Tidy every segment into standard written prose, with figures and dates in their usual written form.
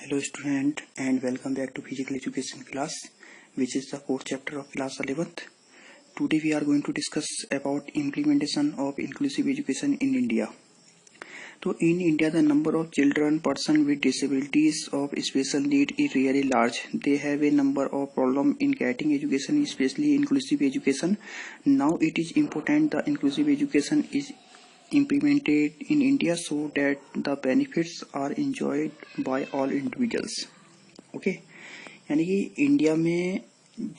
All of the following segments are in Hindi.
Hello student and welcome back to physical education class, which is the fourth chapter of class 11th. Today we are going to discuss about implementation of inclusive education in India. So in India the number of children person with disabilities of special need is really large. They have a number of problem in getting education, especially inclusive education. Now it is important the inclusive education is implemented in India so that the benefits are enjoyed by all individuals. Okay यानी कि इंडिया में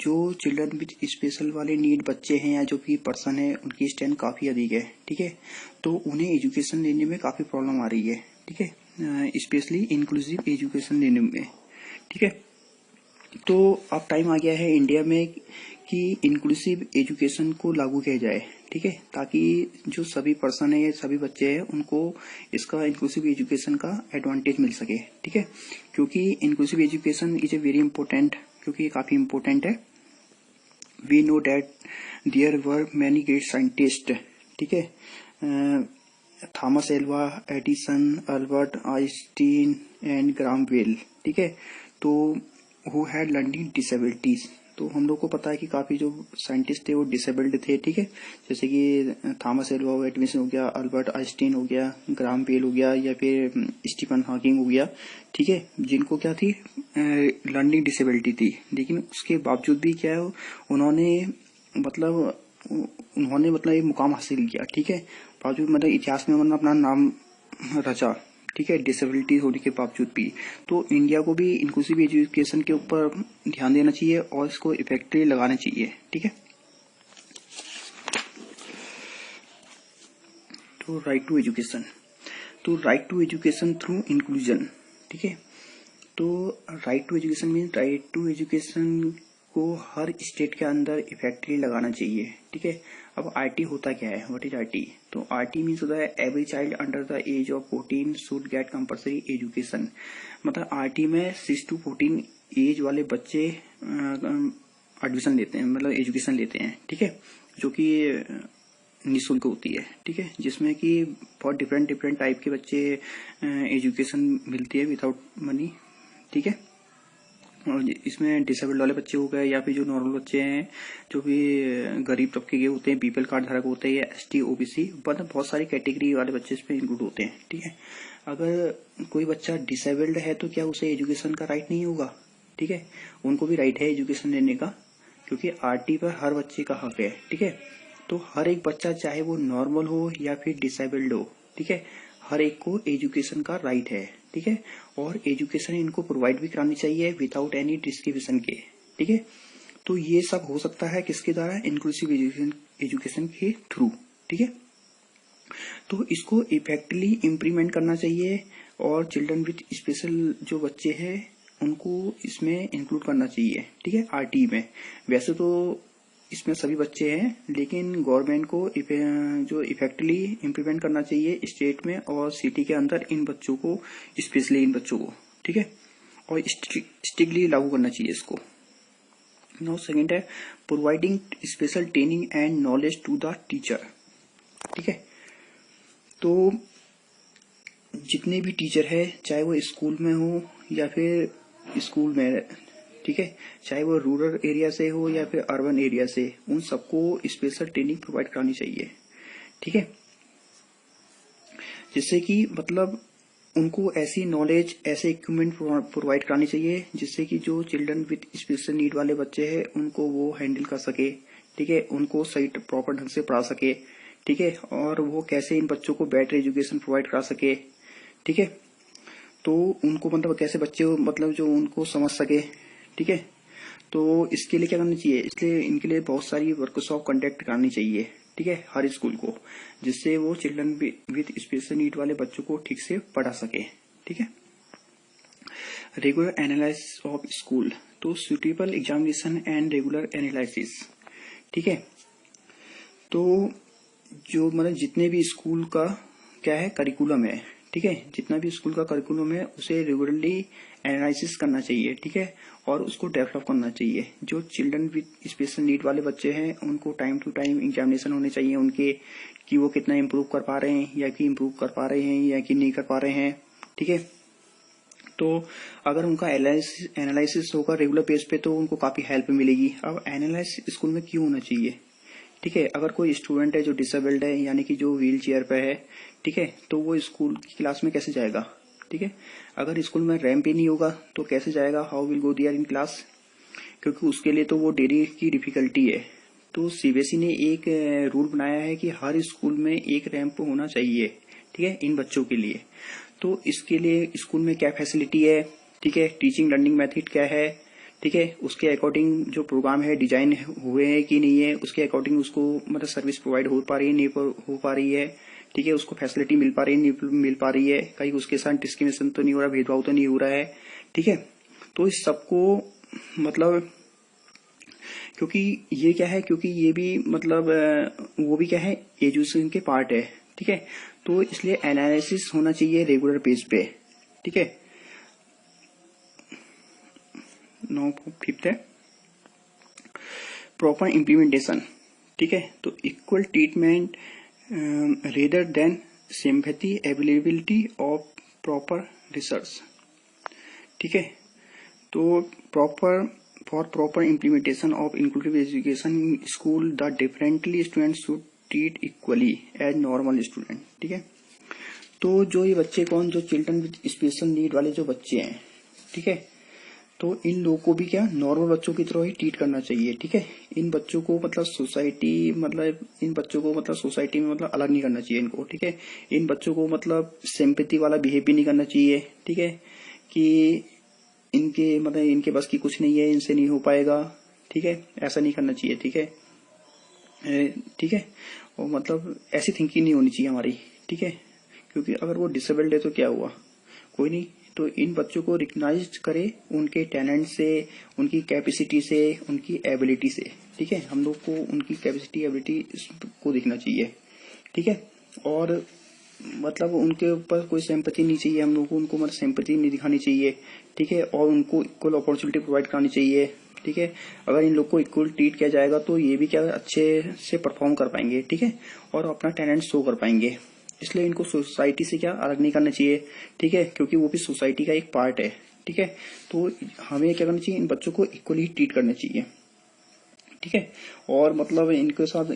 जो चिल्ड्रन विद स्पेशल वाले नीड बच्चे हैं या जो भी पर्सन है उनकी स्ट्रेंथ काफ़ी अधिक है, ठीक है। तो उन्हें एजुकेशन लेने में काफ़ी प्रॉब्लम आ रही है, ठीक है, स्पेशली इंक्लूसिव एजुकेशन लेने में, ठीक है। तो अब टाइम आ गया है इंडिया में कि इंक्लूसिव एजुकेशन को लागू किया जाए, ठीक है, ताकि जो सभी पर्सन है या सभी बच्चे हैं उनको इसका इंक्लूसिव एजुकेशन का एडवांटेज मिल सके, ठीक है। क्योंकि inclusive education is a very important, क्योंकि ये काफी इंपॉर्टेंट है। We know that there were many great scientist, ठीक है, Thomas Alva Edison, Albert Einstein and Graham Bell, ठीक है। तो हु हैड लर्निंग डिसेबिलिटीज, तो हम लोग को पता है कि काफी जो साइंटिस्ट थे वो डिसेबल्ड थे, ठीक है। जैसे कि थॉमस एल्वा एडिसन हो गया, अल्बर्ट आइंस्टीन हो गया, ग्राहम बेल हो गया, या फिर स्टीफन हॉकिंग हो गया, ठीक है, जिनको क्या थी, लर्निंग डिसेबिलिटी थी। लेकिन उसके बावजूद भी क्या है उन्होंने ये मुकाम हासिल किया, ठीक है। बावजूद इतिहास में अपना नाम रचा, ठीक है, डिसेबिलिटी होने के बावजूद भी। तो इंडिया को भी इंक्लूसिव एजुकेशन के ऊपर ध्यान देना चाहिए और इसको इफेक्टिवली लगाना चाहिए, ठीक है। तो राइट टू एजुकेशन, तो right to education through inclusion, ठीक है। तो right to education mean right to education को हर स्टेट के अंदर इफेक्टिवली लगाना चाहिए, ठीक है। अब आरटी होता क्या है, व्हाट इज आरटी? तो आरटी मीन्स होता है every child under the age of 14 should get compulsory education. मतलब आरटी में 6 to 14 एज वाले बच्चे एडमिशन लेते हैं, मतलब एजुकेशन लेते हैं, ठीक है, जो कि निःशुल्क होती है, ठीक है, जिसमें कि बहुत डिफरेंट टाइप के बच्चे एजुकेशन मिलती है विदाउट मनी, ठीक है। और इसमें डिसेबल्ड वाले बच्चे हो गए या फिर जो नॉर्मल बच्चे हैं जो भी गरीब तबके के होते हैं, बीपीएल कार्ड धारक होते हैं, या एसटी ओबीसी, मतलब बहुत सारी कैटेगरी वाले बच्चे इसमें इंक्लूड होते हैं, ठीक है। अगर कोई बच्चा डिसेबल्ड है तो क्या उसे एजुकेशन का राइट नहीं होगा? ठीक है, उनको भी राइट है एजुकेशन लेने का, क्योंकि आरटी पर हर बच्चे का हक है, ठीक है। तो हर एक बच्चा चाहे वो नॉर्मल हो या फिर डिसेबल्ड हो, ठीक है, हर एक को एजुकेशन का राइट है, ठीक है। और एजुकेशन इनको प्रोवाइड भी करानी चाहिए विदाउट एनी डिस्क्रिमिनेशन के, ठीक है। तो ये सब हो सकता है किसके द्वारा? इंक्लूसिव एजुकेशन के थ्रू, ठीक है। तो इसको इफेक्टिवली इम्प्लीमेंट करना चाहिए और चिल्ड्रन विद स्पेशल जो बच्चे हैं उनको इसमें इंक्लूड करना चाहिए, ठीक है, आरटी में। वैसे तो इसमें सभी बच्चे हैं, लेकिन गवर्नमेंट को जो इफेक्टिवली इम्प्लीमेंट करना चाहिए स्टेट में और सिटी के अंदर इन बच्चों को, स्पेशली इन बच्चों को, ठीक है, और स्ट्रिक्टली लागू करना चाहिए इसको। नाउ सेकंड है providing special training and knowledge to the teacher, ठीक है। तो जितने भी टीचर है, चाहे वो स्कूल में हो या फिर स्कूल में, ठीक है, चाहे वो रूरल एरिया से हो या फिर अर्बन एरिया से, उन सबको स्पेशल ट्रेनिंग प्रोवाइड करानी चाहिए, ठीक है, जिससे कि मतलब उनको ऐसी नॉलेज, ऐसे इक्विपमेंट प्रोवाइड करानी चाहिए जिससे कि जो चिल्ड्रन विद स्पेशल नीड वाले बच्चे हैं उनको वो हैंडल कर सके, ठीक है, उनको सही प्रॉपर ढंग से पढ़ा सके, ठीक है, और वो कैसे इन बच्चों को बेटर एजुकेशन प्रोवाइड करा सके, ठीक है। तो उनको मतलब कैसे बच्चे मतलब जो उनको समझ सके, ठीक है। तो इसके लिए क्या करना चाहिए? इसलिए इनके लिए बहुत सारी वर्कशॉप कंडक्ट करनी चाहिए, ठीक है, हर स्कूल को, जिससे वो चिल्ड्रन विद स्पेशल नीड वाले बच्चों को ठीक से पढ़ा सके, ठीक है। रेगुलर एनालिसिस ऑफ स्कूल, तो suitable examination and regular analysis, ठीक है। तो जो मतलब जितने भी स्कूल का क्या है करिकुलम है, ठीक है, जितना भी स्कूल का करिकुलम है उसे रेगुलरली एनालिसिस करना चाहिए, ठीक है, और उसको डेवलप करना चाहिए। जो चिल्ड्रन विद स्पेशल नीड वाले बच्चे हैं उनको टाइम टू टाइम एग्जामिनेशन होने चाहिए उनके, कि वो कितना इम्प्रूव कर पा रहे हैं या कि इम्प्रूव कर पा रहे हैं या कि नहीं कर पा रहे हैं, ठीक है। तो अगर उनका एनालिसिस होगा रेगुलर बेस पे तो उनको काफी हेल्प मिलेगी। अब एनालिसिस स्कूल में क्यों होना चाहिए, ठीक है। अगर कोई स्टूडेंट है जो डिसेबल्ड है, यानी कि जो व्हील चेयर पे है, ठीक है, तो वो स्कूल की क्लास में कैसे जाएगा, ठीक है। अगर स्कूल में रैंप ही नहीं होगा तो कैसे जाएगा, how will go there in class, क्योंकि उसके लिए तो वो डेली की डिफिकल्टी है। तो सीबीएसई ने एक रूल बनाया है कि हर स्कूल में एक रैंप होना चाहिए, ठीक है, इन बच्चों के लिए। तो इसके लिए स्कूल में क्या फैसिलिटी है, ठीक है, टीचिंग लर्निंग मेथड क्या है, ठीक है, उसके अकॉर्डिंग जो प्रोग्राम है डिजाइन हुए हैं कि नहीं है, उसके अकॉर्डिंग उसको मतलब सर्विस प्रोवाइड हो पा रही है, नहीं हो पा रही है, ठीक है, उसको फैसिलिटी मिल पा रही है, नहीं मिल पा रही है, कहीं उसके साथ डिस्क्रिमिनेशन तो नहीं हो रहा, भेदभाव तो नहीं हो रहा है, ठीक है। तो इस सबको मतलब क्योंकि ये क्या है, क्योंकि ये भी मतलब वो भी क्या है, एजुकेशन के पार्ट है, ठीक है। तो इसलिए एनालिसिस होना चाहिए रेगुलर बेस पे, ठीक है। 9 है प्रॉपर इम्प्लीमेंटेशन, ठीक है। तो equal treatment rather than sympathy, availability of proper research, ठीक है। तो for proper implementation of inclusive education in school, the differently students should treat equally as normal student, ठीक है। तो जो ये बच्चे कौन, जो चिल्ड्रन विद स्पेशल नीड वाले जो बच्चे हैं, ठीक है, तो इन लोगों को भी क्या नॉर्मल बच्चों की तरह ही ट्रीट करना चाहिए, ठीक है। इन बच्चों को मतलब सोसाइटी में मतलब अलग नहीं करना चाहिए इनको, ठीक है। इन बच्चों को मतलब सिंपैथी वाला बिहेव भी नहीं करना चाहिए, ठीक है, कि इनके बस की कुछ नहीं है, इनसे नहीं हो पाएगा, ठीक है, ऐसा नहीं करना चाहिए, ठीक है, ठीक है। और मतलब ऐसी थिंकिंग नहीं होनी चाहिए हमारी, ठीक है, क्योंकि अगर वो डिसेबल्ड है तो क्या हुआ, कोई नहीं। तो इन बच्चों को रिकग्नाइज करे उनके टैलेंट से, उनकी कैपेसिटी से, उनकी एबिलिटी से, ठीक है। हम लोग को उनकी कैपेसिटी एबिलिटी को देखना चाहिए, ठीक है। और मतलब उनके ऊपर कोई सिंपैथी नहीं चाहिए हम लोग को, उनको मतलब सिंपैथी नहीं दिखानी चाहिए, ठीक है। और उनको इक्वल अपॉर्चुनिटी प्रोवाइड करानी चाहिए, ठीक है। अगर इन लोग को इक्वल ट्रीट किया जाएगा तो ये भी क्या अच्छे से परफॉर्म कर पाएंगे, ठीक है, और अपना टैलेंट शो कर पाएंगे। इसलिए इनको सोसाइटी से क्या अलग नहीं करना चाहिए, ठीक है, क्योंकि वो भी सोसाइटी का एक पार्ट है, ठीक है। तो हमें क्या करना चाहिए, इन बच्चों को इक्वली ट्रीट करना चाहिए, ठीक है। और मतलब इनके साथ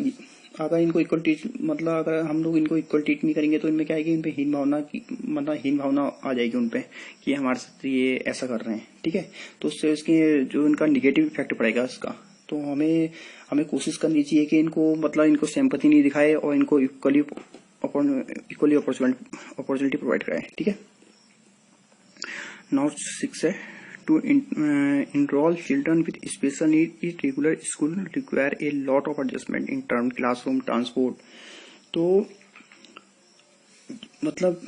अगर इनको इक्वल ट्रीट मतलब अगर हम लोग इनको इक्वल ट्रीट नहीं करेंगे तो इनमें क्या आएगी, इनपे हीन भावना की मतलब हीन भावना आ जाएगी उनपे कि हमारे साथ ये ऐसा कर रहे हैं, ठीक है। तो उससे उसके जो इनका निगेटिव इफेक्ट पड़ेगा इसका। तो हमें कोशिश करनी चाहिए कि इनको मतलब इनको सिंपैथी नहीं दिखाए और इनको इक्वली अपॉर्चुनिटी प्रोवाइड कराए, ठीक है। नॉट 6 है to enroll children with special need in regular school require a lot of adjustment in term classroom transport। तो मतलब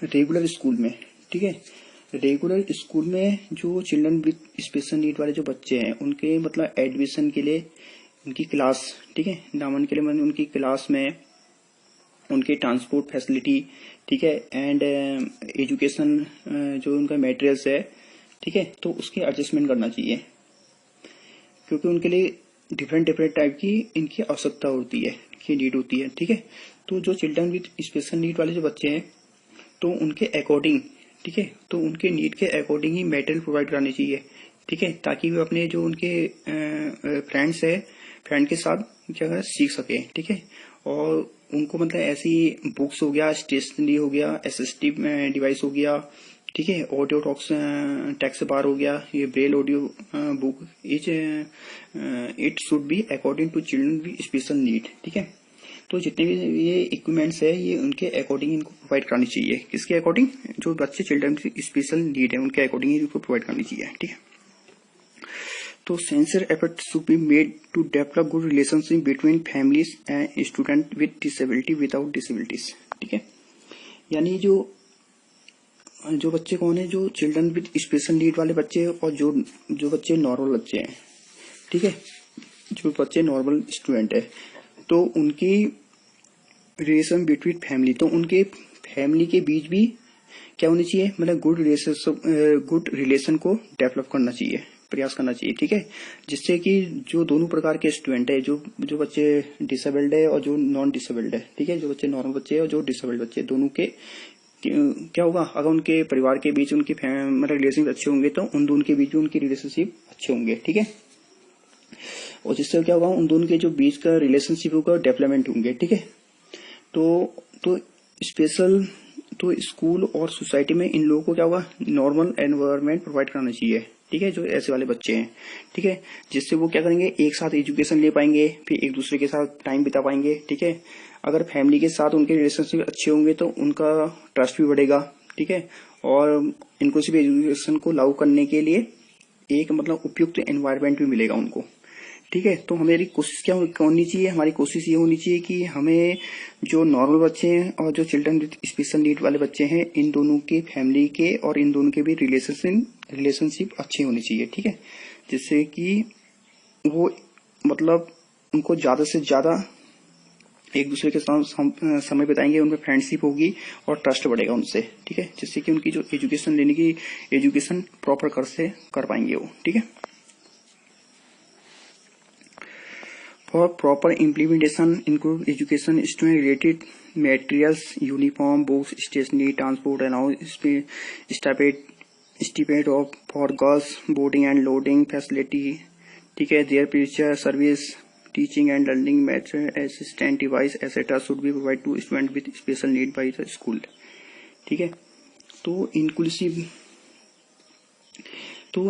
रेगुलर स्कूल में, ठीक है, रेगुलर स्कूल में जो चिल्ड्रन विद स्पेशल नीड वाले जो बच्चे हैं उनके मतलब एडमिशन के लिए उनकी क्लास, ठीक है, नामन के लिए मतलब उनकी क्लास में उनके ट्रांसपोर्ट फैसिलिटी, ठीक है, एंड एजुकेशन जो उनका मटेरियल्स है, ठीक है, तो उसकी एडजस्टमेंट करना चाहिए, क्योंकि उनके लिए डिफरेंट टाइप की इनकी आवश्यकता होती है, की नीड होती है, ठीक है। तो जो चिल्ड्रन विद स्पेशल नीड वाले जो बच्चे हैं तो उनके अकॉर्डिंग, ठीक है, तो उनके नीड के अकॉर्डिंग ही मटेरियल प्रोवाइड करानी चाहिए, ठीक है, ताकि वो अपने जो उनके फ्रेंड के साथ क्या करें सीख सके, ठीक है। और उनको मतलब ऐसी बुक्स हो गया, स्टेशनरी हो गया, एसिस्टिव डिवाइस हो गया, ठीक है, ऑडियो टॉक्स टेक्स्ट बार हो गया, ये braille audio book it should be according to children with special need, ठीक है। तो जितने भी ये इक्विपमेंट्स है ये उनके अकॉर्डिंग इनको प्रोवाइड करानी चाहिए, किसके अकॉर्डिंग, जो बच्चे चिल्ड्रन विद स्पेशल नीड है उनके अकॉर्डिंग ही इनको प्रोवाइड करनी चाहिए, ठीक है। तो sincere effort should be made to develop good relationship between families and student with disability without disabilities, ठीक है। यानी जो बच्चे कौन है, जो चिल्ड्रन विद स्पेशल नीड वाले बच्चे और जो बच्चे नॉर्मल बच्चे हैं, ठीक है, जो बच्चे नॉर्मल स्टूडेंट है, तो उनकी रिलेशन बिटवीन फैमिली, तो उनके फैमिली के बीच भी क्या होनी चाहिए, मतलब गुड रिलेशन को डेवलप करना चाहिए, प्रयास करना चाहिए, ठीक है, जिससे कि जो दोनों प्रकार के स्टूडेंट है, जो बच्चे डिसेबल्ड है और जो नॉन डिसेबल्ड है, ठीक है, जो बच्चे नॉर्मल बच्चे है और जो डिसेबल्ड बच्चे, दोनों के क्या होगा, अगर उनके परिवार के बीच उनके मतलब रिलेशन अच्छे होंगे तो उन दोनों के बीच भी उनकी रिलेशनशिप अच्छे होंगे, ठीक है। और जिससे क्या होगा, उन दोनों के जो बीच का रिलेशनशिप होगा डेवलपमेंट होंगे, ठीक है। तो स्पेशल तो स्कूल और सोसाइटी में इन लोगों को क्या होगा, नॉर्मल एनवायरनमेंट प्रोवाइड कराना चाहिए, ठीक है, जो ऐसे वाले बच्चे हैं, ठीक है, जिससे वो क्या करेंगे, एक साथ एजुकेशन ले पाएंगे, फिर एक दूसरे के साथ टाइम बिता पाएंगे, ठीक है। अगर फैमिली के साथ उनके रिलेशनशिप अच्छे होंगे तो उनका ट्रस्ट भी बढ़ेगा, ठीक है। और इंक्लूसिव एजुकेशन को लागू करने के लिए एक मतलब उपयुक्त एनवायरनमेंट भी मिलेगा उनको, ठीक है। तो हमारी कोशिश क्या होनी चाहिए, हमारी कोशिश ये होनी चाहिए कि हमें जो नॉर्मल बच्चे हैं और जो चिल्ड्रन विद स्पेशल नीड वाले बच्चे हैं, इन दोनों के फैमिली के और इन दोनों के भी रिलेशनशिप अच्छे होने चाहिए, ठीक है, जिससे कि वो मतलब उनको ज्यादा से ज्यादा एक दूसरे के साथ समय बिताएंगे, उनमें फ्रेंडशिप होगी और ट्रस्ट बढ़ेगा उनसे, ठीक है, जिससे कि उनकी जो एजुकेशन लेने की एजुकेशन प्रॉपर कर पाएंगे वो, ठीक है। For proper implementation, include education student-related materials, uniform, books, stationery, transport, allowance, stipend of for girls, boarding and loading facility, ठीक है, their future service, teaching and learning method, assistant device, etc. should be provided to student with special need by the school, ठीक है। तो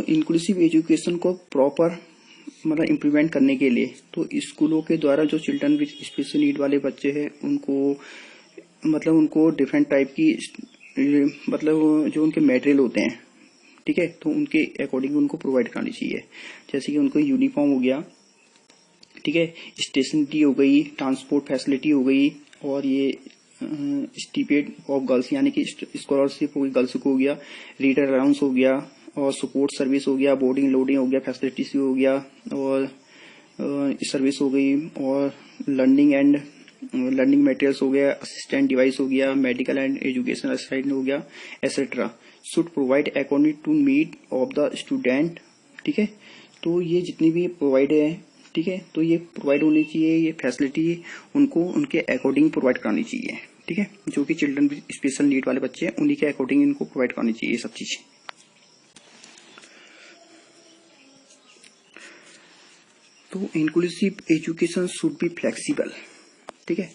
इंक्लूसिव एजुकेशन को प्रॉपर मतलब इम्प्लीमेंट करने के लिए तो स्कूलों के द्वारा जो चिल्ड्रन विद स्पेशल नीड वाले बच्चे हैं उनको डिफरेंट टाइप की मतलब जो उनके मटेरियल होते हैं, ठीक है, तो उनके अकॉर्डिंग उनको प्रोवाइड करानी चाहिए, जैसे कि उनको यूनिफॉर्म हो गया, ठीक है, स्टेशनरी हो गई, ट्रांसपोर्ट फैसिलिटी हो गई, और ये स्टिपेंड ऑफ गर्ल्स यानी कि स्कॉलरशिप हो गई गर्ल्स को हो गया, रीडर अलाउंस हो गया, और सपोर्ट सर्विस हो गया, बोर्डिंग लोडिंग हो गया, फैसिलिटीज हो गया, और सर्विस हो गई, और लर्निंग मटेरियल्स हो गया, असिस्टेंट डिवाइस हो गया, मेडिकल एंड एजुकेशन असिस्टेंट हो गया, etcetera should provide according to need of the student, ठीक है। तो ये जितनी भी प्रोवाइड है, ठीक है, तो ये प्रोवाइड होनी चाहिए, ये फैसिलिटी उनको उनके अकॉर्डिंग प्रोवाइड करानी चाहिए, ठीक है, जो कि चिल्ड्रन विद स्पेशल नीड वाले बच्चे हैं उन्हीं के अकॉर्डिंग इनको प्रोवाइड करानी चाहिए ये सब चीजें। तो inclusive education should be flexible, ठीक है।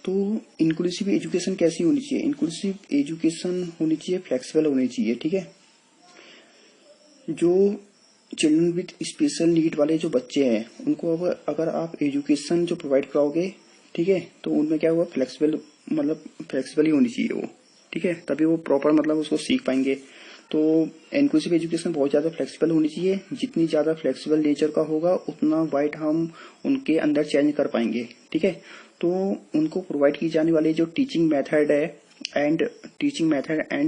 तो इंक्लूसिव एजुकेशन कैसी होनी चाहिए, इंक्लूसिव एजुकेशन होनी चाहिए फ्लेक्सिबल होनी चाहिए, ठीक है। जो चिल्ड्रन विद स्पेशल नीड वाले जो बच्चे हैं उनको अगर आप एजुकेशन जो प्रोवाइड कराओगे, ठीक है, तो उनमें क्या होगा, फ्लेक्सिबल ही होनी चाहिए वो, ठीक है, तभी वो प्रॉपर मतलब उसको सीख पाएंगे। तो इंक्लूसिव एजुकेशन बहुत ज्यादा फ्लेक्सिबल होनी चाहिए, जितनी ज्यादा फ्लेक्सिबल नेचर का होगा उतना वाइड हम उनके अंदर चेंज कर पाएंगे, ठीक है। तो उनको प्रोवाइड की जाने वाली जो टीचिंग मेथड एंड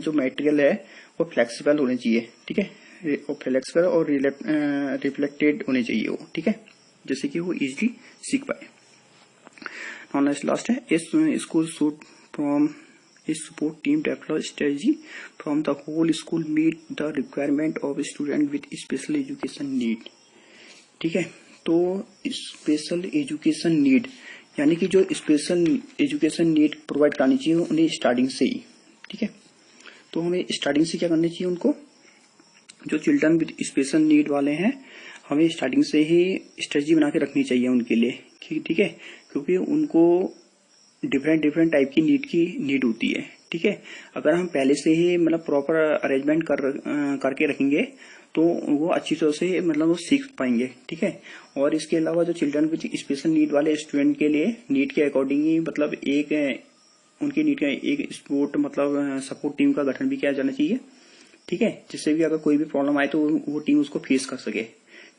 जो मटेरियल है वो फ्लेक्सिबल होने चाहिए, ठीक है, फ्लेक्सिबल और रिफ्लेक्टेड होने चाहिए वो, ठीक है, जैसे कि वो इजिली सीख पाए। लास्ट है, इस स्कूल शुड फ्रॉम इस support team develop strategy from the whole school meet the requirement of student with special education need, ठीक है। तो स्पेशल एजुकेशन नीड यानी कि जो स्पेशल एजुकेशन नीड प्रोवाइड करनी चाहिए उन्हें स्टार्टिंग से ही, ठीक है। तो हमें स्टार्टिंग से क्या करना चाहिए, उनको जो चिल्ड्रन विद स्पेशल नीड वाले हैं हमें स्टार्टिंग से ही स्ट्रेटजी बना के रखनी चाहिए उनके लिए, ठीक है, क्योंकि उनको डिफरेंट टाइप की नीड होती है, ठीक है। अगर हम पहले से ही मतलब प्रॉपर अरेंजमेंट करके रखेंगे तो वो अच्छी तरह से मतलब वो सीख पाएंगे, ठीक है। और इसके अलावा जो चिल्ड्रन विद स्पेशल नीड वाले स्टूडेंट के लिए नीड के अकॉर्डिंग ही मतलब उनकी नीड का एक स्पोर्ट मतलब सपोर्ट टीम का गठन भी किया जाना चाहिए, ठीक है, जिससे भी अगर कोई भी प्रॉब्लम आए तो वो टीम उसको फेस कर सके,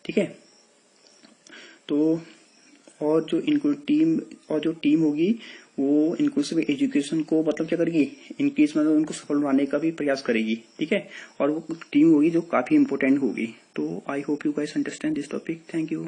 ठीक है। तो और जो टीम होगी वो इंक्लूसिव एजुकेशन को मतलब क्या करेगी, इंक्रीज मतलब उनको सफल बनाने का भी प्रयास करेगी, ठीक है, और वो टीम होगी जो काफी इंपोर्टेंट होगी। तो I hope you guys understand this topic, thank you.